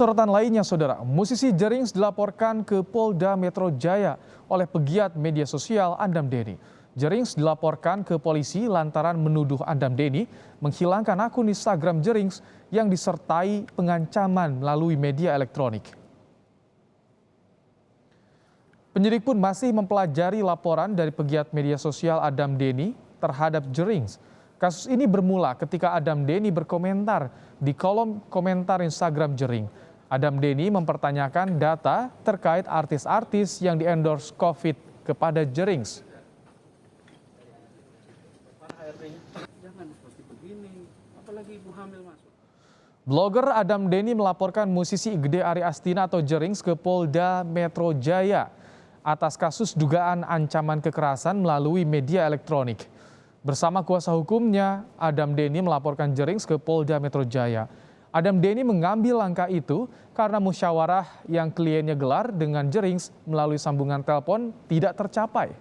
Sorotan lainnya, Saudara, musisi Jerings dilaporkan ke Polda Metro Jaya oleh pegiat media sosial Andam Deni. Jerings dilaporkan ke polisi lantaran menuduh Andam Deni menghilangkan akun Instagram Jerings yang disertai pengancaman melalui media elektronik. Penyidik pun masih mempelajari laporan dari pegiat media sosial Andam Deni terhadap Jerings. Kasus ini bermula ketika Andam Deni berkomentar di kolom komentar Instagram Jering. Andam Deni mempertanyakan data terkait artis-artis yang di-endorse COVID kepada Jerings. Blogger Andam Deni melaporkan musisi Igede Ari Astina atau Jerings ke Polda Metro Jaya atas kasus dugaan ancaman kekerasan melalui media elektronik. Bersama kuasa hukumnya, Andam Deni melaporkan Jerings ke Polda Metro Jaya. Andam Deni mengambil langkah itu karena musyawarah yang kliennya gelar dengan Jerings melalui sambungan telepon tidak tercapai.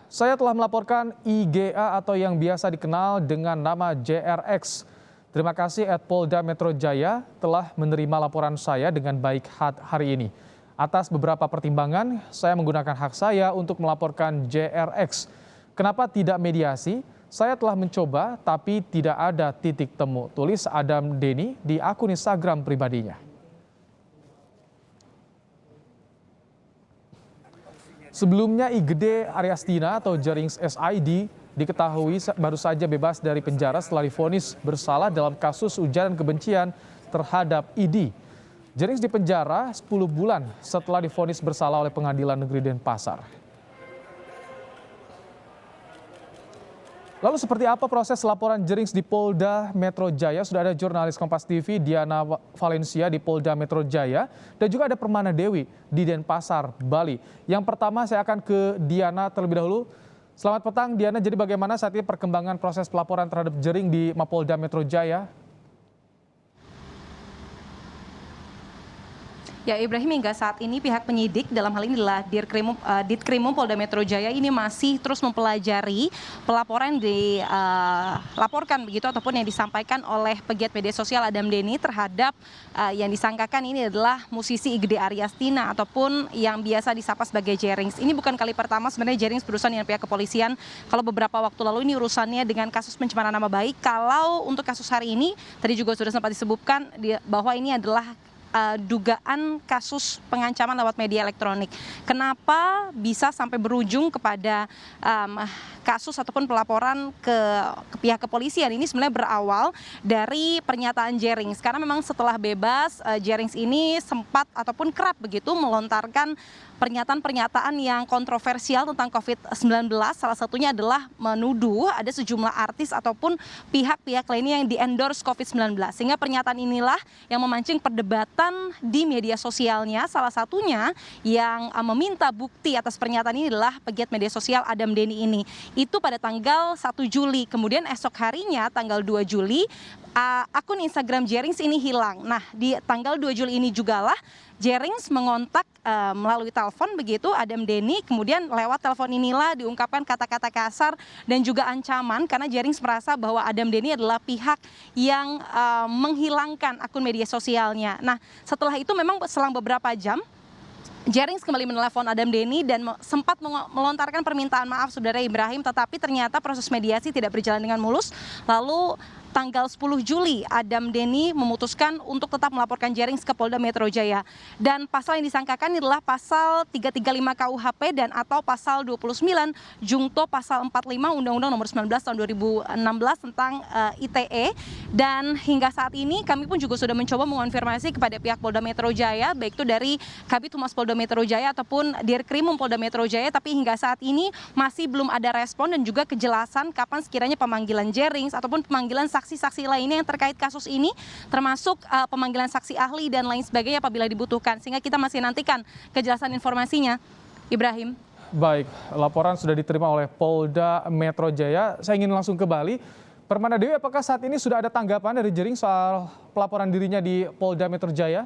Saya telah melaporkan IGA atau yang biasa dikenal dengan nama JRX. Terima kasih Polda Metro Jaya telah menerima laporan saya dengan baik hari ini. Atas beberapa pertimbangan, saya menggunakan hak saya untuk melaporkan JRX. Kenapa tidak mediasi? Saya telah mencoba, tapi tidak ada titik temu, tulis Andam Deni di akun Instagram pribadinya. Sebelumnya, Igede Ari Astina atau Jerings SID diketahui baru saja bebas dari penjara setelah divonis bersalah dalam kasus ujaran kebencian terhadap ID. Jerings dipenjara 10 bulan setelah divonis bersalah oleh Pengadilan Negeri Denpasar. Lalu seperti apa proses laporan Jerings di Polda Metro Jaya? Sudah ada jurnalis Kompas TV Diana Valencia di Polda Metro Jaya dan juga ada Permana Dewi di Denpasar, Bali. Yang pertama saya akan ke Diana terlebih dahulu. Selamat petang Diana, jadi bagaimana saat ini perkembangan proses pelaporan terhadap Jering di Mapolda Metro Jaya? Ya Ibrahim, hingga saat ini pihak penyidik dalam hal ini adalah Ditkrimum Polda Metro Jaya ini masih terus mempelajari pelaporan dilaporkan begitu ataupun yang disampaikan oleh pegiat media sosial Andam Deni terhadap yang disangkakan ini adalah musisi Igede Ari Astina ataupun yang biasa disapa sebagai Jerings. Ini bukan kali pertama sebenarnya Jerings berurusan dengan pihak kepolisian. Kalau beberapa waktu lalu ini urusannya dengan kasus pencemaran nama baik. Kalau untuk kasus hari ini tadi juga sudah sempat disebutkan bahwa ini adalah dugaan kasus pengancaman lewat media elektronik. Kenapa bisa sampai berujung kepada kasus ataupun pelaporan ke pihak kepolisian? Ini sebenarnya berawal dari pernyataan Jerings. Karena memang setelah bebas, Jerings ini sempat ataupun kerap begitu melontarkan pernyataan-pernyataan yang kontroversial tentang COVID-19. Salah satunya adalah menuduh ada sejumlah artis ataupun pihak-pihak lainnya yang di-endorse COVID-19. Sehingga pernyataan inilah yang memancing perdebatan di media sosialnya. Salah satunya yang meminta bukti atas pernyataan ini adalah pegiat media sosial Andam Deni ini. Itu pada tanggal 1 Juli. Kemudian esok harinya tanggal 2 Juli akun Instagram Jerings ini hilang. Nah, di tanggal 2 Juli ini jugalah Jerings mengontak melalui telepon begitu Andam Deni, kemudian lewat telepon inilah diungkapkan kata-kata kasar dan juga ancaman karena Jerings merasa bahwa Andam Deni adalah pihak yang menghilangkan akun media sosialnya. Nah, setelah itu memang selang beberapa jam Jerings kembali menelepon Andam Deni dan sempat melontarkan permintaan maaf saudara Ibrahim, tetapi ternyata proses mediasi tidak berjalan dengan mulus. Lalu tanggal 10 Juli, Andam Deni memutuskan untuk tetap melaporkan Jerings ke Polda Metro Jaya. Dan pasal yang disangkakan adalah pasal 335 KUHP dan atau pasal 29 Jungto pasal 45 Undang-Undang nomor 19 tahun 2016 tentang ITE. Dan hingga saat ini kami pun juga sudah mencoba mengonfirmasi kepada pihak Polda Metro Jaya, baik itu dari Kabid Humas Polda Metro Jaya ataupun Dirkrimum Polda Metro Jaya, tapi hingga saat ini masih belum ada respon dan juga kejelasan kapan sekiranya pemanggilan Jerings ataupun pemanggilan saksi-saksi lainnya yang terkait kasus ini, termasuk pemanggilan saksi ahli dan lain sebagainya apabila dibutuhkan. Sehingga kita masih nantikan kejelasan informasinya. Ibrahim. Baik, laporan sudah diterima oleh Polda Metro Jaya. Saya ingin langsung ke Bali. Permana Dewi, apakah saat ini sudah ada tanggapan dari Jering soal pelaporan dirinya di Polda Metro Jaya?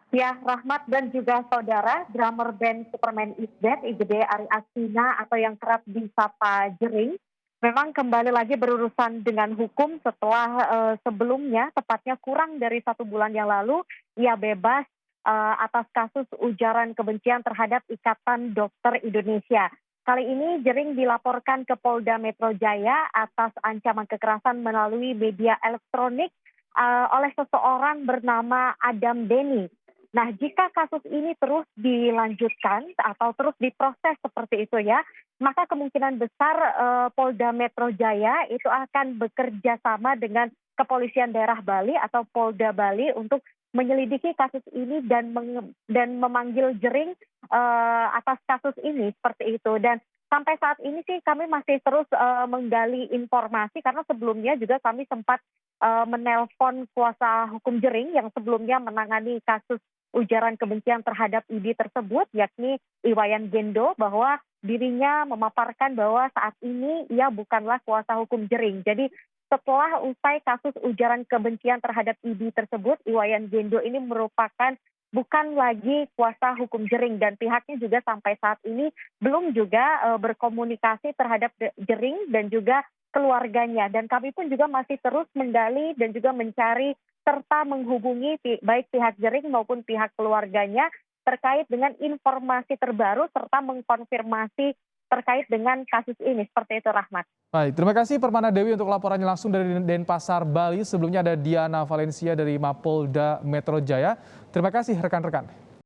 Ya, Rahmat dan juga saudara, drummer band Superman is Dead, Igede Ari Astina atau yang kerap disapa Jering, memang kembali lagi berurusan dengan hukum setelah sebelumnya, tepatnya kurang dari 1 bulan yang lalu, ia bebas atas kasus ujaran kebencian terhadap Ikatan Dokter Indonesia. Kali ini Jering dilaporkan ke Polda Metro Jaya atas ancaman kekerasan melalui media elektronik oleh seseorang bernama Adam Denny. Nah, jika kasus ini terus dilanjutkan atau terus diproses seperti itu ya, maka kemungkinan besar Polda Metro Jaya itu akan bekerja sama dengan Kepolisian Daerah Bali atau Polda Bali untuk menyelidiki kasus ini dan memanggil Jering atas kasus ini seperti itu. Dan sampai saat ini sih kami masih terus menggali informasi karena sebelumnya juga kami sempat menelpon kuasa hukum Jering yang sebelumnya menangani kasus ujaran kebencian terhadap ID tersebut, yakni Iwayan Gendo, bahwa dirinya memaparkan bahwa saat ini ia bukanlah kuasa hukum Jering. Jadi setelah usai kasus ujaran kebencian terhadap ID tersebut, Iwayan Gendo ini merupakan bukan lagi kuasa hukum Jering dan pihaknya juga sampai saat ini belum juga berkomunikasi terhadap Jering dan juga keluarganya. Dan kami pun juga masih terus menggali dan juga mencari serta menghubungi baik pihak Jering maupun pihak keluarganya terkait dengan informasi terbaru serta mengkonfirmasi terkait dengan kasus ini. Seperti itu, Rahmat. Baik, terima kasih Permana Dewi untuk laporannya langsung dari Denpasar, Bali. Sebelumnya ada Diana Valencia dari Mapolda Metro Jaya. Terima kasih rekan-rekan.